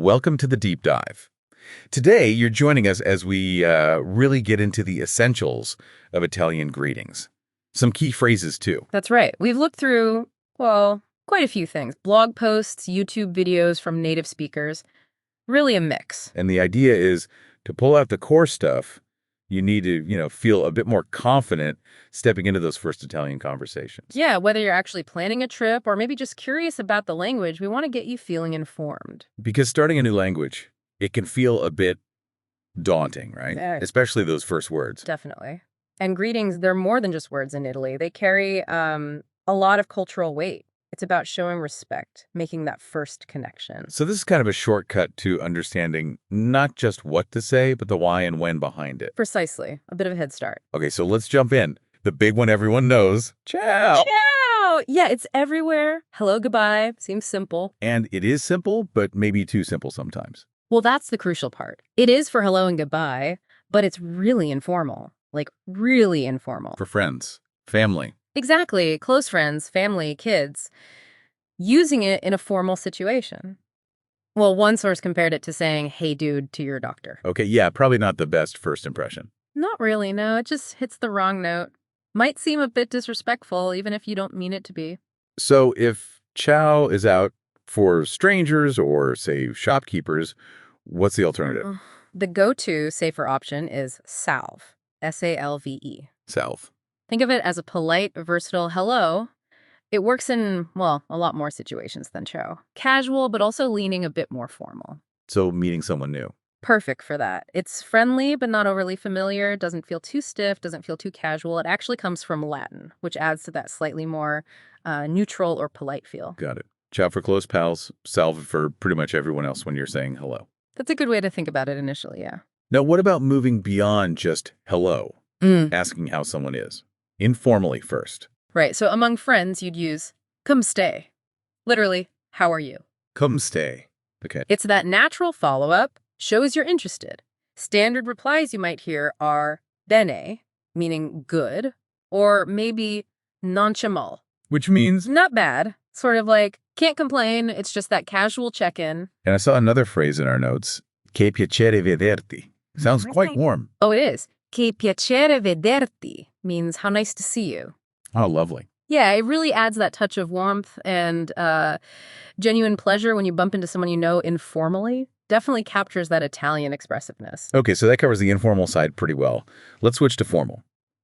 Welcome to the Deep Dive. Today, you're joining us as we really get into the essentials of Italian greetings. Some key phrases, too. That's right. We've looked through, well, quite a few things. Blog posts, YouTube videos from native speakers. Really a mix. And the idea is to pull out the core stuff, you need to, feel a bit more confident stepping into those first Italian conversations. Yeah, whether you're actually planning a trip or maybe just curious about the language, we want to get you feeling informed. Because starting a new language, it can feel a bit daunting, right? Very. Especially those first words. Definitely. And greetings, they're more than just words in Italy. They carry a lot of cultural weight. It's about showing respect, making that first connection. So this is kind of a shortcut to understanding not just what to say, but the why and when behind it. Precisely. A bit of a head start. Okay, so let's jump in. The big one everyone knows, ciao. Ciao! Yeah, it's everywhere. Hello, goodbye. Seems simple. And it is simple, but maybe too simple sometimes. Well, that's the crucial part. It is for hello and goodbye, but it's really informal. Like, really informal. For friends, family. Exactly. Close friends, family, kids. Using it in a formal situation. Well, one source compared it to saying, hey, dude, to your doctor. Okay, yeah, probably not the best first impression. Not really, no. It just hits the wrong note. Might seem a bit disrespectful, even if you don't mean it to be. So if ciao is out for strangers or, say, shopkeepers, what's the alternative? The go-to safer option is salve. S-A-L-V-E. Salve. Think of it as a polite, versatile hello. It works in, well, a lot more situations than ciao. Casual, but also leaning a bit more formal. So meeting someone new. Perfect for that. It's friendly, but not overly familiar. Doesn't feel too stiff, doesn't feel too casual. It actually comes from Latin, which adds to that slightly more neutral or polite feel. Got it. Ciao for close pals, salve for pretty much everyone else when you're saying hello. That's a good way to think about it initially, yeah. Now, what about moving beyond just hello, asking how someone is? Informally first. Right, so among friends, you'd use come stay. Literally, how are you? Come stay. Okay. It's that natural follow-up, shows you're interested. Standard replies you might hear are bene, meaning good, or maybe non c'è mal. Which means? Not bad. Sort of like, can't complain, it's just that casual check-in. And I saw another phrase in our notes, che piacere vederti. Sounds quite warm. Oh, it is. Che piacere vederti means how nice to see you. Oh, lovely. Yeah, it really adds that touch of warmth and genuine pleasure when you bump into someone you know informally. Definitely captures that Italian expressiveness. Okay, so that covers the informal side pretty well. Let's switch to formal.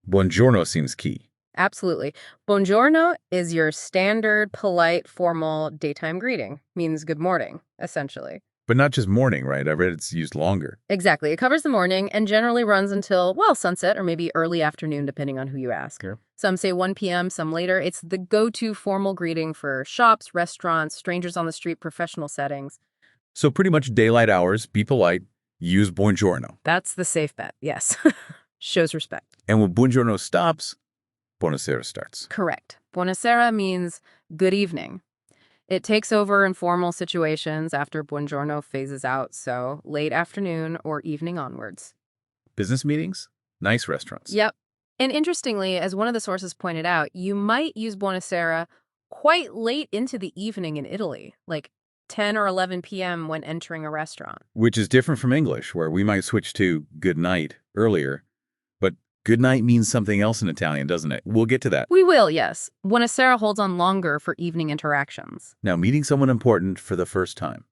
Buongiorno seems key. Absolutely. Buongiorno is your standard, polite, formal daytime greeting. Means good morning, essentially. But not just morning, right? I read it's used longer. Exactly. It covers the morning and generally runs until, well, sunset or maybe early afternoon, depending on who you ask. Sure. Some say 1 p.m., some later. It's the go-to formal greeting for shops, restaurants, strangers on the street, professional settings. So pretty much daylight hours, be polite, use buongiorno. That's the safe bet, yes. Shows respect. And when buongiorno stops, buonasera starts. Correct. Buonasera means good evening. It takes over in formal situations after buongiorno phases out, so late afternoon or evening onwards. Business meetings, nice restaurants. Yep. And interestingly, as one of the sources pointed out, you might use buonasera quite late into the evening in Italy, like 10 or 11 p.m. when entering a restaurant. Which is different from English, where we might switch to good night earlier. But good night means something else in Italian, doesn't it? We'll get to that. We will, yes. Buonasera holds on longer for evening interactions. Now, meeting someone important for the first time,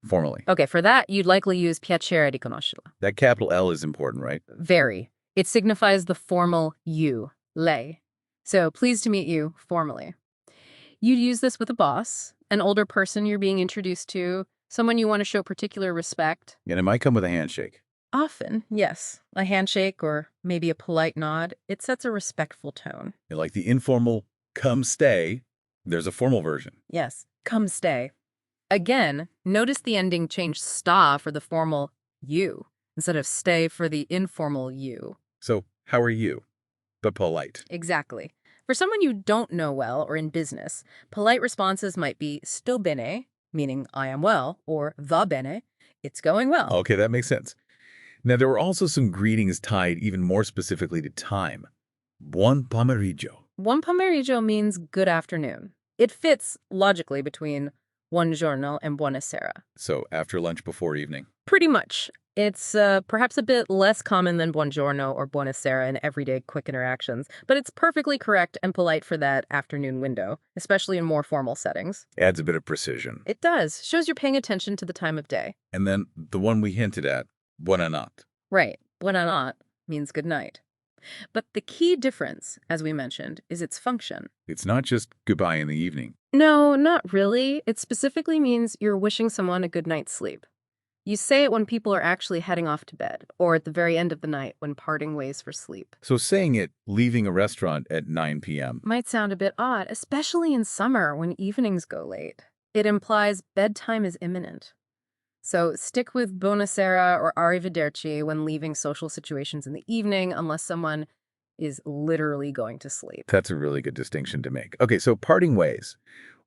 formally. Okay, for that, you'd likely use piacere di conoscerla. That capital L is important, right? Very. It signifies the formal you, lei. So, pleased to meet you, formally. You'd use this with a boss, an older person you're being introduced to, someone you want to show particular respect. And it might come with a handshake. Often, yes. A handshake or maybe a polite nod. It sets a respectful tone. Like the informal come stay, there's a formal version. Yes, come stay. Again, notice the ending changed sta for the formal you instead of stay for the informal you. So, how are you? But polite. Exactly. For someone you don't know well or in business, polite responses might be sto bene, meaning I am well, or va bene, it's going well. Okay, that makes sense. Now, there were also some greetings tied even more specifically to time. Buon pomeriggio. Buon pomeriggio means good afternoon. It fits logically between buongiorno and buonasera. So after lunch, before evening. Pretty much. It's perhaps a bit less common than buongiorno or buonasera in everyday quick interactions, but it's perfectly correct and polite for that afternoon window, especially in more formal settings. Adds a bit of precision. It does. Shows you're paying attention to the time of day. And then the one we hinted at, buona notte. Right. Buonanotte means good night. But the key difference, as we mentioned, is its function. It's not just goodbye in the evening. No, not really. It specifically means you're wishing someone a good night's sleep. You say it when people are actually heading off to bed, or at the very end of the night when parting ways for sleep. So saying it leaving a restaurant at 9 p.m. Might sound a bit odd, especially in summer when evenings go late. It implies bedtime is imminent. So stick with buonasera or arrivederci when leaving social situations in the evening, unless someone is literally going to sleep. That's a really good distinction to make. Okay, so parting ways.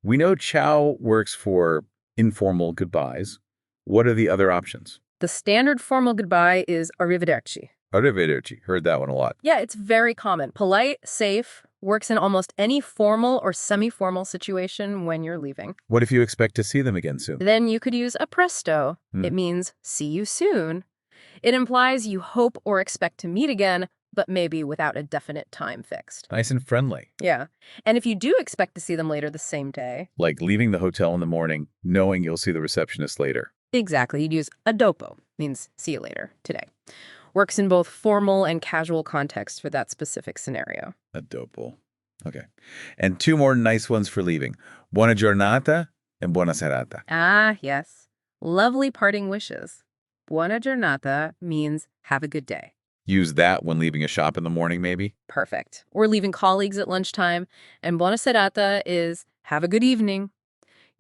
We know ciao works for informal goodbyes. What are the other options? The standard formal goodbye is arrivederci. Arrivederci. Heard that one a lot. Yeah, it's very common. Polite, safe, works in almost any formal or semi-formal situation when you're leaving. What if you expect to see them again soon? Then you could use a presto. It means see you soon. It implies you hope or expect to meet again, but maybe without a definite time fixed. Nice and friendly. Yeah. And if you do expect to see them later the same day. Like leaving the hotel in the morning, knowing you'll see the receptionist later. Exactly. You'd use a dopo, means see you later, today. Works in both formal and casual contexts for that specific scenario. A dopo. Okay. And two more nice ones for leaving. Buona giornata and buona serata. Ah, yes. Lovely parting wishes. Buona giornata means have a good day. Use that when leaving a shop in the morning, maybe? Perfect. Or leaving colleagues at lunchtime. And buona serata is have a good evening.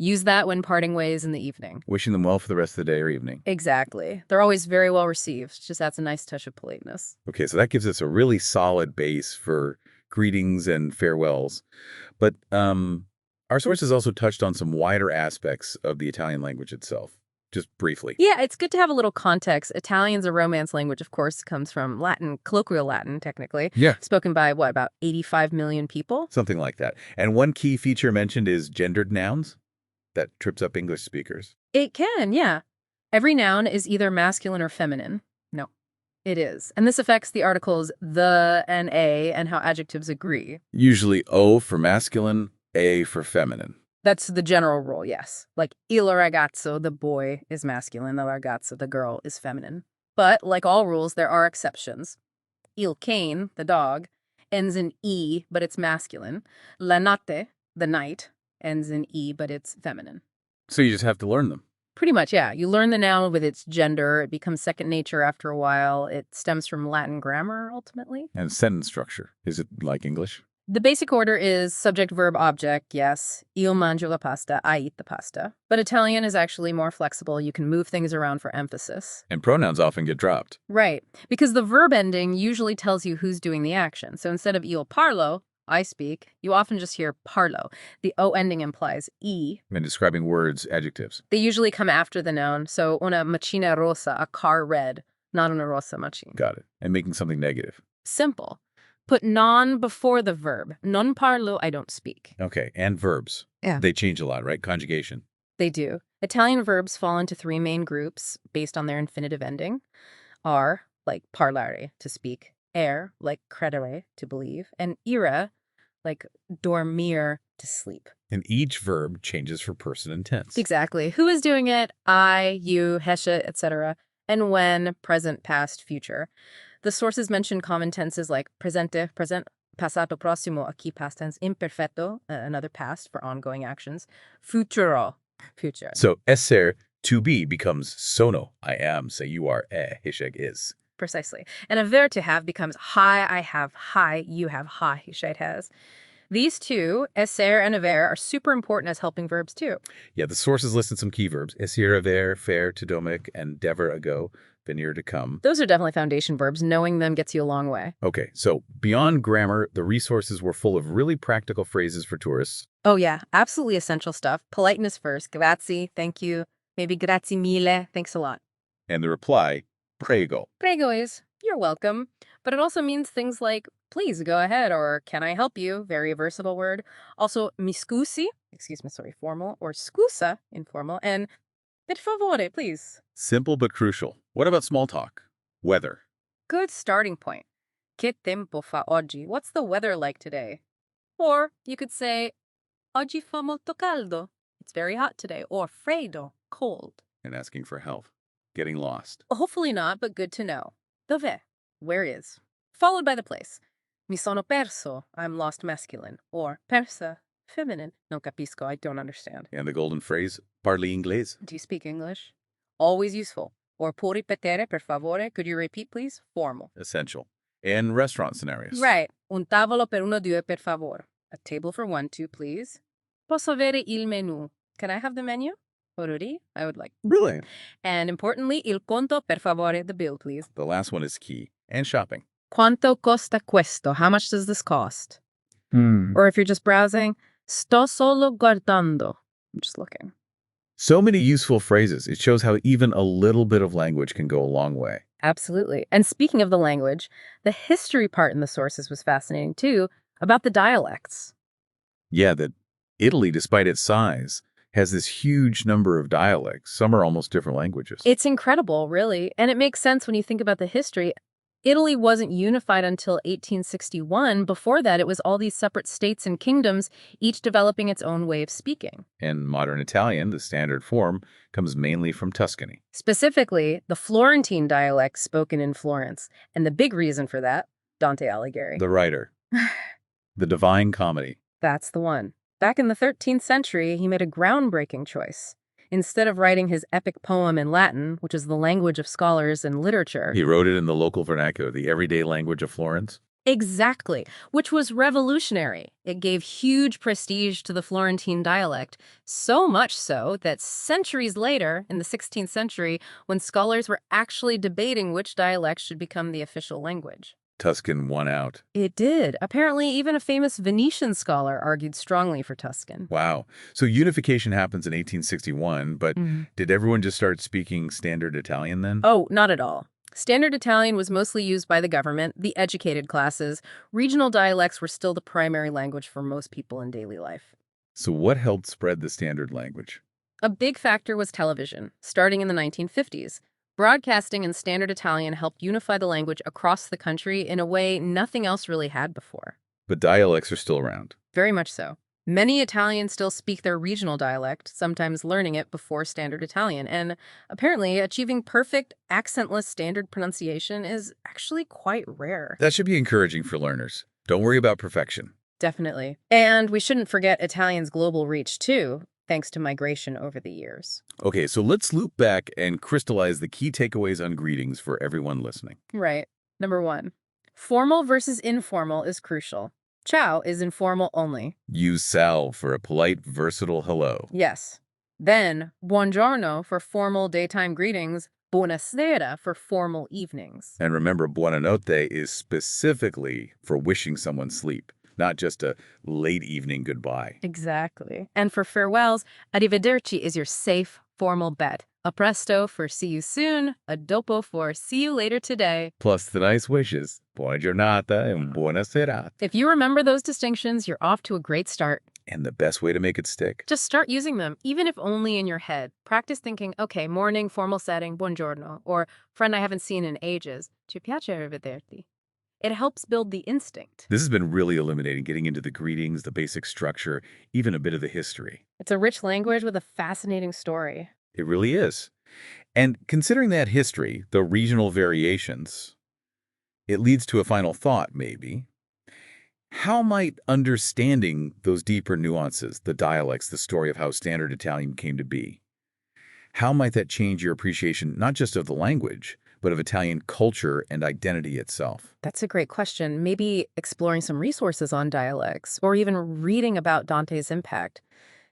Use that when parting ways in the evening. Wishing them well for the rest of the day or evening. Exactly. They're always very well received. Just adds a nice touch of politeness. Okay, so that gives us a really solid base for greetings and farewells. But our sources also touched on some wider aspects of the Italian language itself, just briefly. Yeah, it's good to have a little context. Italian's a Romance language, of course, comes from Latin, colloquial Latin, technically. Yeah. Spoken by, what, about 85 million people? Something like that. And one key feature mentioned is gendered nouns. That trips up English speakers. It can, yeah. Every noun is either masculine or feminine. No, it is. And this affects the articles the and a and how adjectives agree. Usually O for masculine, A for feminine. That's the general rule, yes. Like il ragazzo, the boy, is masculine. The ragazza, the girl, is feminine. But like all rules, there are exceptions. Il cane, the dog, ends in E, but it's masculine. La notte, the night, ends in E, but it's feminine. So you just have to learn them. Pretty much, yeah. You learn the noun with its gender. It becomes second nature after a while. It stems from Latin grammar, ultimately. And sentence structure. Is it like English? The basic order is subject, verb, object, yes. Io mangio la pasta, I eat the pasta. But Italian is actually more flexible. You can move things around for emphasis. And pronouns often get dropped. Right, because the verb ending usually tells you who's doing the action. So instead of io parlo, I speak, you often just hear parlo. The O ending implies E. And describing words, adjectives. They usually come after the noun. So una macchina rosa, a car red, not una rosa macchina. Got it. And making something negative. Simple. Put non before the verb. Non parlo, I don't speak. Okay, and verbs. Yeah. They change a lot, right? Conjugation. They do. Italian verbs fall into three main groups based on their infinitive ending. Are, like parlare, to speak. Er, like credere, to believe. And ira, like dormir, to sleep. And each verb changes for person and tense. Exactly. Who is doing it? I, you, heshe, etc. And when, present, past, future. The sources mention common tenses like presente, present, passato prossimo, aquí past tense, imperfetto, another past for ongoing actions, futuro, future. So esser, to be, becomes sono, I am, say you are, hisheg is. Precisely. And aver, to have, becomes hi, I have, hi, you have, hi, hisheg has. These two, esser and aver, are super important as helping verbs too. Yeah, the sources listed some key verbs. Esser, aver, fair, to domic, and dever, ago, venir, to come. Those are definitely foundation verbs. Knowing them gets you a long way. Okay, so beyond grammar, the resources were full of really practical phrases for tourists. Oh yeah, absolutely essential stuff. Politeness first. Grazie, thank you. Maybe grazie mille, thanks a lot. And the reply, prego. Prego is, you're welcome. But it also means things like, please go ahead, or can I help you? Very versatile word. Also, mi scusi, formal, or scusa, informal, and per favore, please. Simple but crucial. What about small talk? Weather. Good starting point. Che tempo fa oggi? What's the weather like today? Or you could say, oggi fa molto caldo. It's very hot today. Or freddo, cold. And asking for help. Getting lost. Hopefully not, but good to know. Dov'è? Where is? Followed by the place. Mi sono perso. I'm lost masculine. Or persa, feminine. Non capisco. I don't understand. And the golden phrase, parli inglese. Do you speak English? Always useful. Or può ripetere, per favore? Could you repeat, please? Formal. Essential. And restaurant scenarios. Right. Un tavolo per uno, due, per favor. A table for one, two, please. Posso avere il menù? Can I have the menu? Oruri? I would like. Brilliant. And importantly, il conto, per favore, the bill, please. The last one is key. And shopping. Quanto costa questo? How much does this cost? Or if you're just browsing, sto solo guardando. I'm just looking. So many useful phrases. It shows how even a little bit of language can go a long way. Absolutely. And speaking of the language, the history part in the sources was fascinating too, about the dialects. Yeah, that Italy, despite its size, has this huge number of dialects. Some are almost different languages. It's incredible, really. And it makes sense when you think about the history. Italy wasn't unified until 1861. Before that, it was all these separate states and kingdoms, each developing its own way of speaking. And modern Italian, the standard form, comes mainly from Tuscany. Specifically, the Florentine dialect spoken in Florence. And the big reason for that, Dante Alighieri. The writer. The Divine Comedy. That's the one. Back in the 13th century, he made a groundbreaking choice. Instead of writing his epic poem in Latin, which is the language of scholars and literature. He wrote it in the local vernacular, the everyday language of Florence. Exactly, which was revolutionary. It gave huge prestige to the Florentine dialect, so much so that centuries later, in the 16th century, when scholars were actually debating which dialect should become the official language. Tuscan won out. It did. Apparently, even a famous Venetian scholar argued strongly for Tuscan. Wow. So unification happens in 1861, but did everyone just start speaking standard Italian then? Oh, not at all. Standard Italian was mostly used by the government, the educated classes. Regional dialects were still the primary language for most people in daily life. So what helped spread the standard language? A big factor was television, starting in the 1950s. Broadcasting in Standard Italian helped unify the language across the country in a way nothing else really had before. But dialects are still around. Very much so. Many Italians still speak their regional dialect, sometimes learning it before Standard Italian, and apparently achieving perfect, accentless standard pronunciation is actually quite rare. That should be encouraging for learners. Don't worry about perfection. Definitely. And we shouldn't forget Italian's global reach, too, thanks to migration over the years. Okay, so let's loop back and crystallize the key takeaways on greetings for everyone listening. Right. Number 1, formal versus informal is crucial. Ciao is informal only. Use sal for a polite, versatile hello. Yes. Then, buongiorno for formal daytime greetings, buonasera for formal evenings. And remember, buonanotte is specifically for wishing someone sleep, not just a late evening goodbye. Exactly. And for farewells, arrivederci is your safe, formal bet. A presto for see you soon, a dopo for see you later today. Plus the nice wishes, buona giornata and buona serata. If you remember those distinctions, you're off to a great start. And the best way to make it stick. Just start using them, even if only in your head. Practice thinking, okay, morning, formal setting, buongiorno, or friend I haven't seen in ages, ci piace arrivederti. It helps build the instinct. This has been really illuminating, getting into the greetings, the basic structure, even a bit of the history. It's a rich language with a fascinating story. It really is. And considering that history, the regional variations, it leads to a final thought, maybe. How might understanding those deeper nuances, the dialects, the story of how Standard Italian came to be, how might that change your appreciation not just of the language, but of Italian culture and identity itself? That's a great question. Maybe exploring some resources on dialects, or even reading about Dante's impact.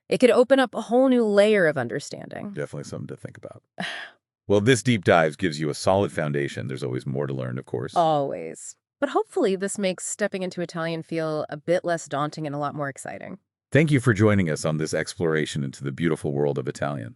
It could open up a whole new layer of understanding. Definitely something to think about. Well, this deep dive gives you a solid foundation. There's always more to learn, of course. Always. But hopefully this makes stepping into Italian feel a bit less daunting and a lot more exciting. Thank you for joining us on this exploration into the beautiful world of Italian.